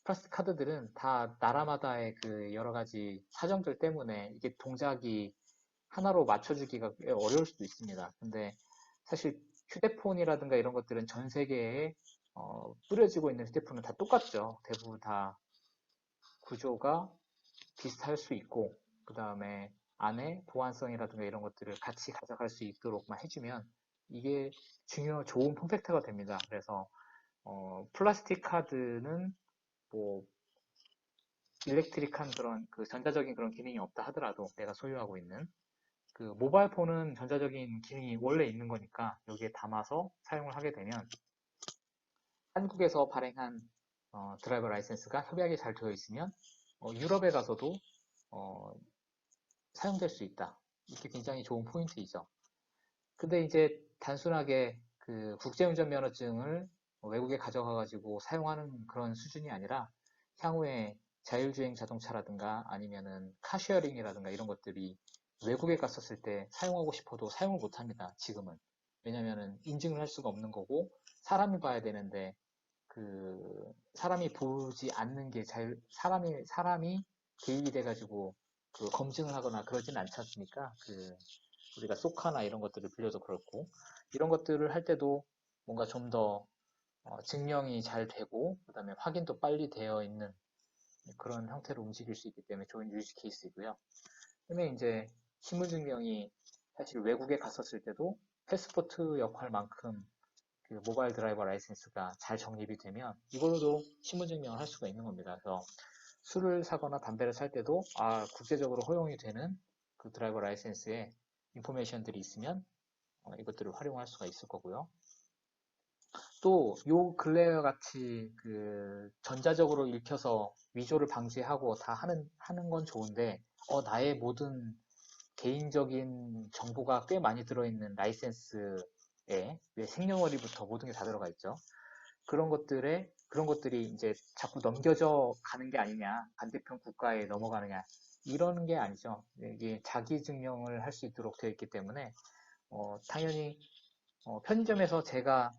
플라스틱 카드들은 다 나라마다의 그 여러 가지 사정들 때문에 이게 동작이 하나로 맞춰주기가 꽤 어려울 수도 있습니다. 근데 사실 휴대폰이라든가 이런 것들은 전 세계에 뿌려지고 있는 휴대폰은 다 똑같죠. 대부분 다 구조가 비슷할 수 있고, 그 다음에 안에 보안성이라든가 이런 것들을 같이 가져갈 수 있도록만 해주면 이게 좋은 폼팩트가 됩니다. 그래서 플라스틱 카드는 뭐 일렉트릭한 그런 그 전자적인 그런 기능이 없다 하더라도 내가 소유하고 있는 그 모바일 폰은 전자적인 기능이 원래 있는 거니까 여기에 담아서 사용을 하게 되면 한국에서 발행한 드라이버 라이센스가 협약이 잘 되어 있으면 유럽에 가서도 어, 사용될 수 있다. 이게 굉장히 좋은 포인트이죠. 근데 이제 단순하게 그 국제운전면허증을 외국에 가져가가지고 사용하는 그런 수준이 아니라 향후에 자율주행 자동차라든가 아니면은 카쉐어링이라든가 이런 것들이 외국에 갔었을 때 사용하고 싶어도 사용을 못 합니다. 지금은. 왜냐면은 인증을 할 수가 없는 거고 사람이 봐야 되는데 그 사람이 보지 않는 게 사람이 개입이 돼가지고 그 검증을 하거나 그러진 않지 않습니까? 그 우리가 소카나 이런 것들을 빌려도 그렇고 이런 것들을 할 때도 뭔가 좀 더 증명이 잘 되고 그다음에 확인도 빨리 되어 있는 그런 형태로 움직일 수 있기 때문에 좋은 유즈 케이스이고요. 그다음에 이제 신분증명이 사실 외국에 갔었을 때도 패스포트 역할만큼 그 모바일 드라이버 라이센스가 잘 정립이 되면 이걸로도 신분증명을 할 수가 있는 겁니다. 그래서 술을 사거나 담배를 살 때도 국제적으로 허용이 되는 그 드라이버 라이센스에 인포메이션들이 있으면 이것들을 활용할 수가 있을 거고요. 또 요 근래와 같이 그 전자적으로 읽혀서 위조를 방지하고 다 하는 건 좋은데 나의 모든 개인적인 정보가 꽤 많이 들어있는 라이센스에 생년월일부터 모든 게 다 들어가 있죠. 그런 것들이 이제 자꾸 넘겨져 가는 게 아니냐, 반대편 국가에 넘어가느냐, 이런 게 아니죠. 이게 자기 증명을 할 수 있도록 되어 있기 때문에, 당연히, 편의점에서 제가,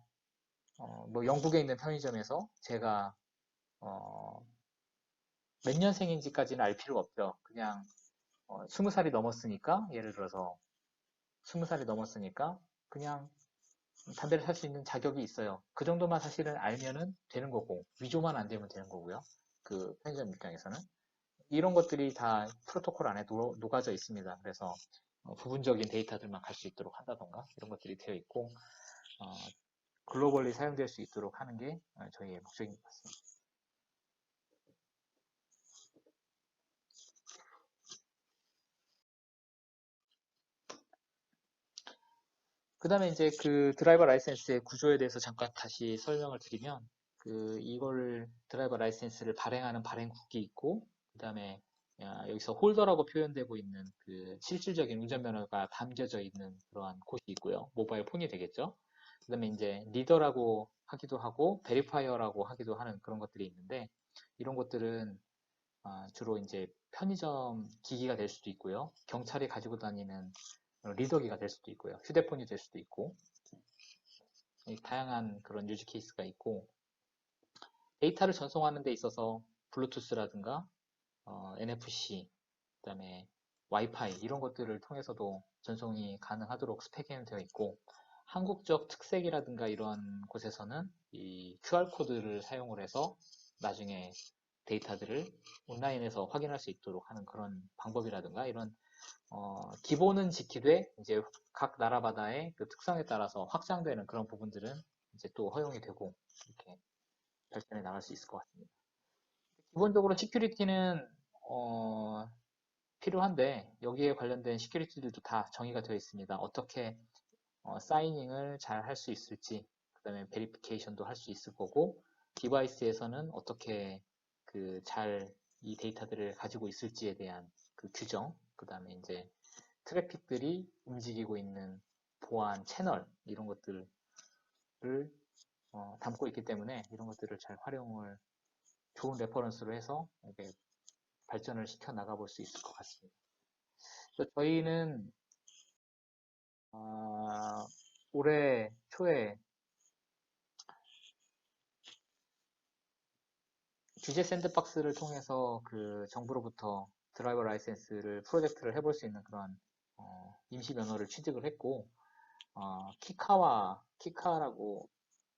뭐 영국에 있는 편의점에서 제가, 어, 몇 년생인지까지는 알 필요가 없죠. 그냥, 20살이 넘었으니까, 예를 들어서, 20살이 넘었으니까, 그냥 담배를 살 수 있는 자격이 있어요. 그 정도만 사실은 알면은 되는 거고, 위조만 안 되면 되는 거고요. 그 편의점 입장에서는. 이런 것들이 다 프로토콜 안에 녹아져 있습니다. 그래서 부분적인 데이터들만 갈 수 있도록 한다던가 이런 것들이 되어 있고, 어, 글로벌리 사용될 수 있도록 하는 게 저희의 목적인 것 같습니다. 그 다음에 이제 그 드라이버 라이센스의 구조에 대해서 잠깐 다시 설명을 드리면, 이걸 드라이버 라이센스를 발행하는 발행국이 있고, 그 다음에 여기서 홀더라고 표현되고 있는 그 실질적인 운전면허가 담겨져 있는 그러한 곳이 있고요. 모바일 폰이 되겠죠. 그 다음에 이제 리더라고 하기도 하고, 베리파이어라고 하기도 하는 그런 것들이 있는데, 이런 것들은 주로 이제 편의점 기기가 될 수도 있고요. 경찰이 가지고 다니는 리더기가 될 수도 있고요. 휴대폰이 될 수도 있고, 다양한 그런 유즈 케이스가 있고, 데이터를 전송하는 데 있어서 블루투스라든가 NFC, 그다음에 와이파이 이런 것들을 통해서도 전송이 가능하도록 스펙에는 되어 있고, 한국적 특색이라든가 이런 곳에서는 이 QR코드를 사용을 해서 나중에 데이터들을 온라인에서 확인할 수 있도록 하는 그런 방법이라든가 이런 기본은 지키되 이제 각 나라마다의 그 특성에 따라서 확장되는 그런 부분들은 이제 또 허용이 되고 이렇게 발전해 나갈 수 있을 것 같습니다. 기본적으로 시큐리티는 필요한데 여기에 관련된 시큐리티들도 다 정의가 되어 있습니다. 어떻게 사이닝을 잘 할 수 있을지, 그다음에 베리피케이션도 할 수 있을 거고, 디바이스에서는 어떻게 잘 이 데이터들을 가지고 있을지에 대한 그 규정, 그다음에 이제 트래픽들이 움직이고 있는 보안 채널 이런 것들을 담고 있기 때문에 이런 것들을 잘 활용을 좋은 레퍼런스로 해서 이렇게 발전을 시켜 나가볼 수 있을 것 같습니다. 그래서 저희는 올해 초에 규제 샌드박스를 통해서 그 정부로부터 드라이버 라이센스를 프로젝트를 해볼 수 있는 그런 임시 면허를 취득을 했고, 키카라고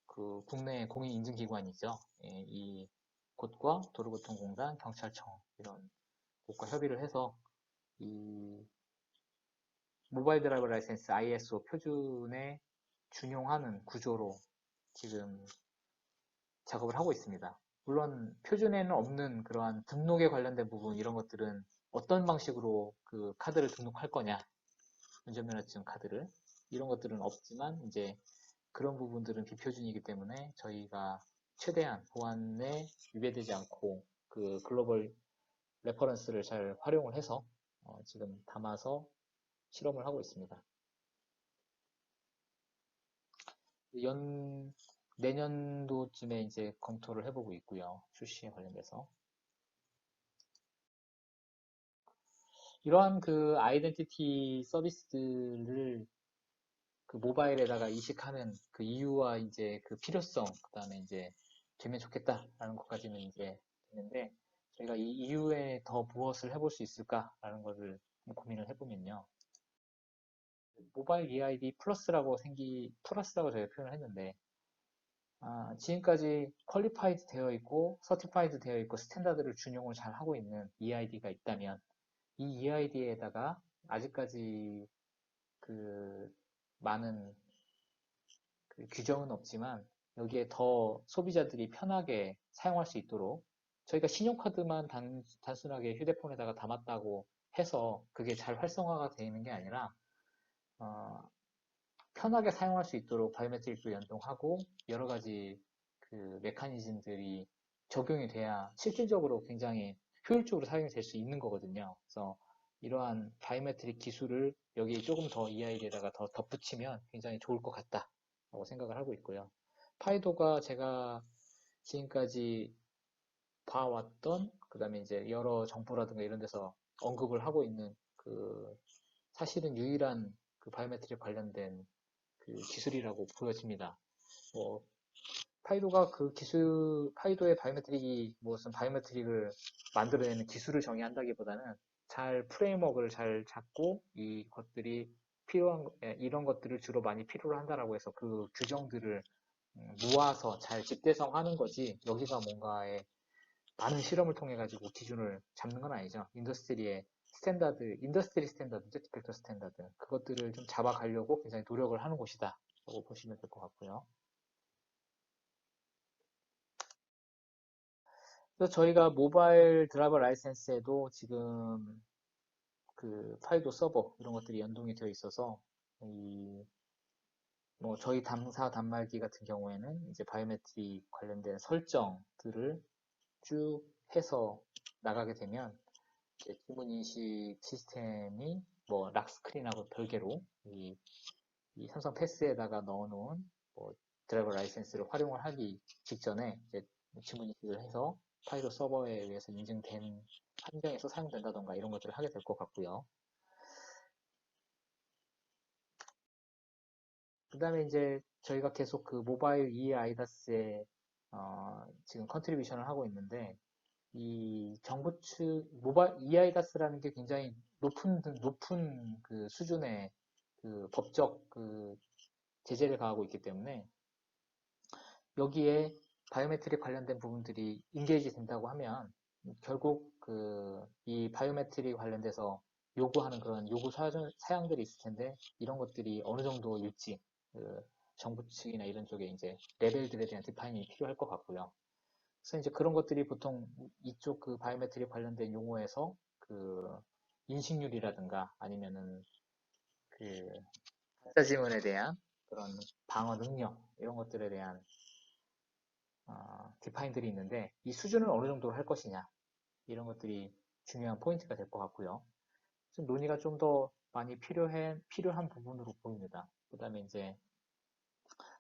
그 국내 공인 인증 기관이죠. 예, 이 곳과 도로교통공단, 경찰청 이런 곳과 협의를 해서 이 모바일 드라이버 라이센스 ISO 표준에 준용하는 구조로 지금 작업을 하고 있습니다. 물론 표준에는 없는 그러한 등록에 관련된 부분 이런 것들은 어떤 방식으로 그 카드를 등록할 거냐, 운전면허증 카드를 이런 것들은 없지만 이제 그런 부분들은 비표준이기 때문에 저희가 최대한 보안에 위배되지 않고 그 글로벌 레퍼런스를 잘 활용을 해서 지금 담아서 실험을 하고 있습니다. 내년도쯤에 이제 검토를 해보고 있고요. 출시에 관련돼서. 이러한 그 아이덴티티 서비스들을 그 모바일에다가 이식하는 그 이유와 이제 그 필요성, 그 다음에 이제 되면 좋겠다라는 것까지는 이제 됐는데, 저희가 이 이후에 더 무엇을 해볼 수 있을까라는 것을 고민을 해보면요. 모바일 EID 플러스라고 저희가 표현을 했는데, 지금까지 퀄리파이드 되어 있고, 서티파이드 되어 있고, 스탠다드를 준용을 잘 하고 있는 EID가 있다면, 이 EID에다가 아직까지 그 많은 그 규정은 없지만 여기에 더 소비자들이 편하게 사용할 수 있도록 저희가 신용카드만 단순하게 휴대폰에다가 담았다고 해서 그게 잘 활성화가 되는 게 아니라 어, 편하게 사용할 수 있도록 바이오메트릭도 연동하고 여러 가지 그 메커니즘들이 적용이 돼야 실질적으로 굉장히 효율적으로 사용이 될 수 있는 거거든요. 그래서 이러한 바이오메트릭 기술을 여기 조금 더 EID에다가 더 덧붙이면 굉장히 좋을 것 같다라고 생각을 하고 있고요. 파이도가 제가 지금까지 봐왔던 그다음에 이제 여러 정보라든가 이런 데서 언급을 하고 있는 그 사실은 유일한 그 바이오메트릭 관련된 그 기술이라고 보여집니다. 뭐 파이도가 파이도의 바이오메트릭이 무슨 바이오메트릭을 만들어내는 기술을 정의한다기보다는 잘 프레임워크를 잘 잡고 이것들이 이런 것들을 주로 많이 필요로 한다라고 해서 그 규정들을 모아서 잘 집대성하는 거지 여기가 뭔가의 많은 실험을 통해 가지고 기준을 잡는 건 아니죠. 인더스트리 스탠다드죠, 디펙터 스탠다드. 그것들을 좀 잡아가려고 굉장히 노력을 하는 곳이다. 라고 보시면 될 것 같고요. 그래서 저희가 모바일 드라이버 라이센스에도 지금 그 파이도 서버 이런 것들이 연동이 되어 있어서 뭐 저희 당사 단말기 같은 경우에는 이제 바이오메트릭 관련된 설정들을 쭉 해서 나가게 되면 지문 인식 시스템이 뭐 락스크린하고 별개로 이 삼성 패스에다가 넣어놓은 뭐 드라이버 라이센스를 활용을 하기 직전에 이제 지문 인식을 해서 파이로 서버에 의해서 인증된 환경에서 사용된다던가 이런 것들을 하게 될 것 같고요. 그 다음에 이제 저희가 계속 그 모바일 EAIDAS에 지금 컨트리뷰션을 하고 있는데 이 정부 측 모바일 EAIDAS라는 게 굉장히 높은 그 수준의 그 법적 그 제재를 가하고 있기 때문에 여기에 바이오메트릭 관련된 부분들이 인게이지 된다고 하면 결국 그 이 바이오메트릭 관련돼서 요구하는 그런 요구 사양들이 있을 텐데 이런 것들이 어느 정도일지 그 정부 측이나 이런 쪽에 이제 레벨들에 대한 디파이닝이 필요할 것 같고요. 그래서 이제 그런 것들이 보통 이쪽 그 바이오메트릭 관련된 용어에서 그 인식률이라든가 아니면은 그 가짜 지문에 대한 그런 방어 능력 이런 것들에 대한 디파인들이 있는데 이 수준을 어느 정도로 할 것이냐 이런 것들이 중요한 포인트가 될 것 같고요. 좀 논의가 좀 더 많이 필요한 부분으로 보입니다. 그 다음에 이제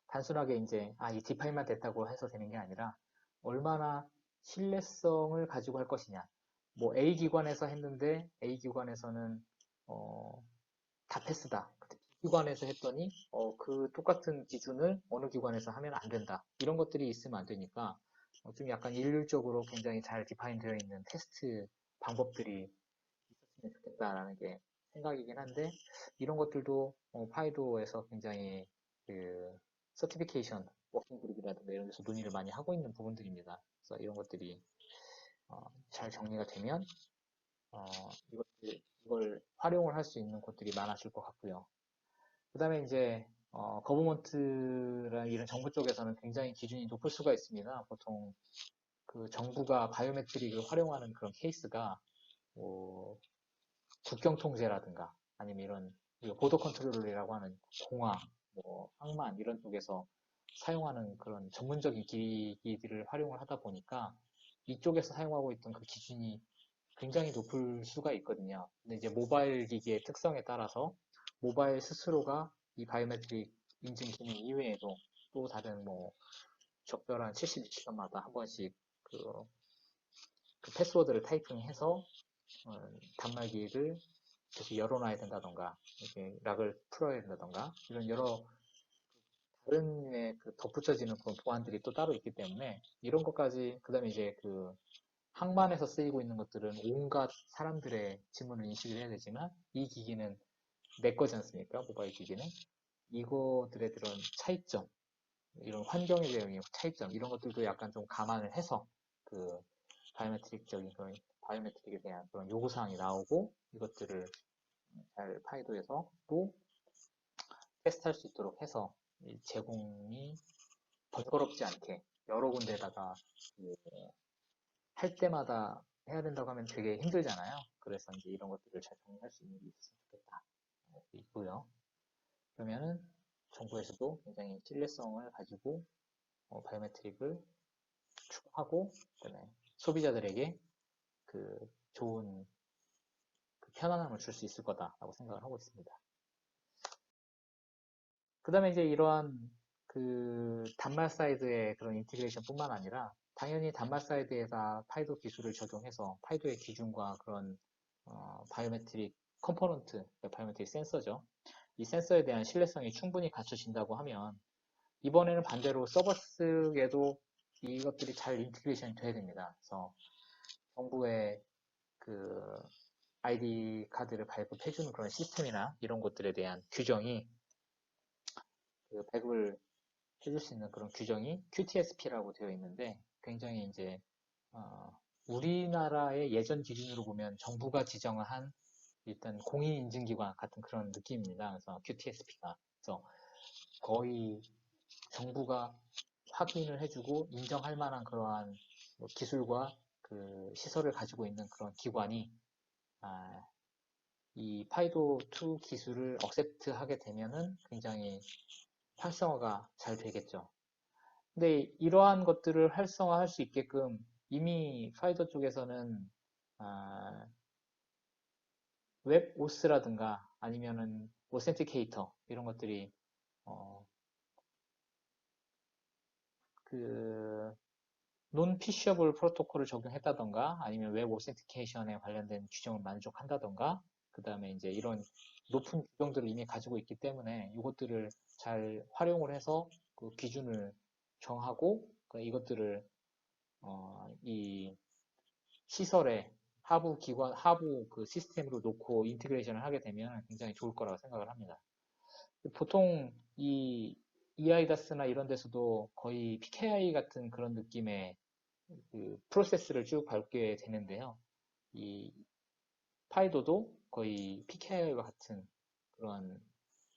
단순하게 이제 이 디파인만 됐다고 해서 되는 게 아니라 얼마나 신뢰성을 가지고 할 것이냐. 뭐 A 기관에서 했는데 A 기관에서는 다 패스다. B 기관에서 했더니 그 똑같은 기준을 어느 기관에서 하면 안 된다. 이런 것들이 있으면 안 되니까 좀 약간 일률적으로 굉장히 잘 디파인 되어 있는 테스트 방법들이 있었으면 좋겠다라는 게 생각이긴 한데 이런 것들도 파이도에서 굉장히 그 서티피케이션 워킹 그룹이라든가 이런 데서 논의를 많이 하고 있는 부분들입니다. 그래서 이런 것들이 잘 정리가 되면 이걸 활용을 할 수 있는 곳들이 많아질 것 같고요. 그 다음에 이제 거버먼트랑 이런 정부 쪽에서는 굉장히 기준이 높을 수가 있습니다. 보통 그 정부가 바이오메트릭을 활용하는 그런 케이스가 뭐 국경 통제라든가 아니면 이런 보더 컨트롤이라고 하는 공항, 뭐 항만 이런 쪽에서 사용하는 그런 전문적인 기기들을 활용을 하다 보니까 이쪽에서 사용하고 있던 그 기준이 굉장히 높을 수가 있거든요. 근데 이제 모바일 기기의 특성에 따라서 모바일 스스로가 이 바이오메트릭 인증 기능 이외에도 또 다른 뭐 적절한 72시간마다 한 번씩 그 패스워드를 타이핑해서 단말기를 계속 열어놔야 된다던가 이렇게 락을 풀어야 된다던가 이런 여러 다른 그 덧붙여지는 그런 보안들이 또 따로 있기 때문에 이런 것까지 그다음에 이제 그 항만에서 쓰이고 있는 것들은 온갖 사람들의 지문을 인식을 해야 되지만 이 기기는 내 거지 않습니까? 모바일 기기는 이거들의 그런 차이점 이런 환경에 대한 차이점 이런 것들도 약간 좀 감안을 해서 그 바이오메트릭적인 그런 바이오메트릭에 대한 그런 요구사항이 나오고 이것들을 잘 파이도에서 또 테스트할 수 있도록 해서 제공이 번거롭지 않게 여러 군데다가 할 때마다 해야 된다고 하면 되게 힘들잖아요. 그래서 이제 이런 것들을 잘 정리할 수 있는 게 있으면 좋겠다. 있고요. 그러면은 정부에서도 굉장히 신뢰성을 가지고 바이오메트릭을 추구하고 그다음에 소비자들에게 그 좋은 그 편안함을 줄 수 있을 거다라고 생각을 하고 있습니다. 그 다음에 이제 이러한 그 단말 사이드의 그런 인티그레이션뿐만 아니라 당연히 단말 사이드에서 파이도 기술을 적용해서 파이도의 기준과 그런 바이오메트릭 컴포넌트, 바이오메트릭 센서죠. 이 센서에 대한 신뢰성이 충분히 갖춰진다고 하면 이번에는 반대로 서버스에도 이것들이 잘 인티그레이션이 돼야 됩니다. 그래서 정부의 그 ID 카드를 발급해주는 그런 시스템이나 이런 것들에 대한 규정이 그 배급을 해줄 수 있는 그런 규정이 QTSP라고 되어 있는데 굉장히 이제 우리나라의 예전 기준으로 보면 정부가 지정한 일단 공인인증기관 같은 그런 느낌입니다. 그래서 QTSP가 그래서 거의 정부가 확인을 해주고 인정할 만한 그러한 뭐 기술과 그 시설을 가지고 있는 그런 기관이 이 파이도2 기술을 억셉트하게 되면은 굉장히 활성화가 잘 되겠죠. 근데 이러한 것들을 활성화할 수 있게끔 이미 파이도 쪽에서는 웹 오스라든가 아니면은 오센티케이터 이런 것들이 그 논피셔블 프로토콜을 적용했다던가 아니면 웹 오센티케이션에 관련된 규정을 만족한다던가 그 다음에 이제 이런 높은 규정들을 이미 가지고 있기 때문에 이것들을 잘 활용을 해서 그 기준을 정하고 이것들을 이 시설에 하부 그 시스템으로 놓고 인테그레이션을 하게 되면 굉장히 좋을 거라고 생각을 합니다. 보통 이 EIDAS나 이런 데서도 거의 PKI 같은 그런 느낌의 그 프로세스를 쭉 밟게 되는데요. 이 파이도도 거의 PKI와 같은 그런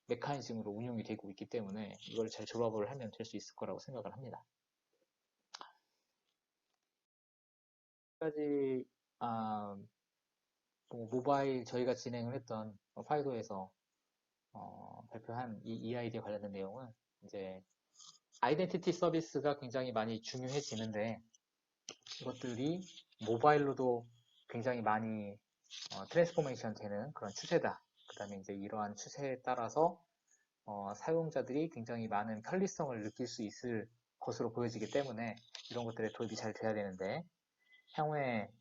메커니즘으로 운용이 되고 있기 때문에 이걸 잘 조합을 하면 될 수 있을 거라고 생각을 합니다. 까지 뭐 모바일 저희가 진행을 했던 파이도에서 발표한 이 EID에 관련된 내용은 이제 아이덴티티 서비스가 굉장히 많이 중요해지는데 이것들이 모바일로도 굉장히 많이 트랜스포메이션 되는 그런 추세다. 그 다음에 이제 이러한 추세에 따라서 사용자들이 굉장히 많은 편리성을 느낄 수 있을 것으로 보여지기 때문에 이런 것들에 도입이 잘 돼야 되는데 향후에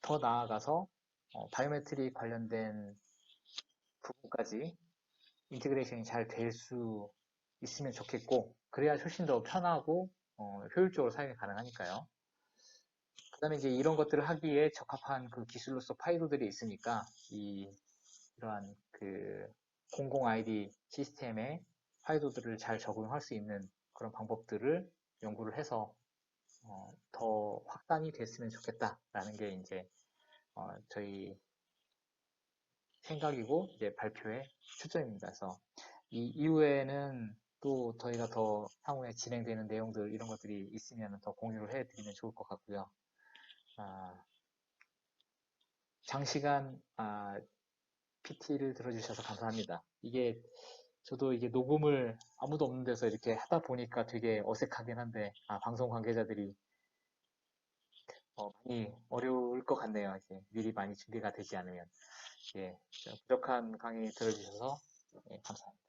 더 나아가서 바이오메트릭 관련된 부분까지 인테그레이션이 잘 될 수 있으면 좋겠고 그래야 훨씬 더 편하고 효율적으로 사용이 가능하니까요. 그 다음에 이제 이런 것들을 하기에 적합한 그 기술로서 파이도들이 있으니까 이러한 그 공공 아이디 시스템에 파이도들을 잘 적용할 수 있는 그런 방법들을 연구를 해서 더 확산이 됐으면 좋겠다라는 게 이제 저희 생각이고 이제 발표의 추점입니다. 그래서 이 이후에는 또 저희가 더 향후에 진행되는 내용들 이런 것들이 있으면 더 공유를 해드리면 좋을 것 같고요. 장시간 PT를 들어주셔서 감사합니다. 저도 이게 녹음을 아무도 없는 데서 이렇게 하다 보니까 되게 어색하긴 한데 방송 관계자들이 많이 어려울 것 같네요. 이제 미리 많이 준비가 되지 않으면. 예, 부족한 강의 들어주셔서 감사합니다.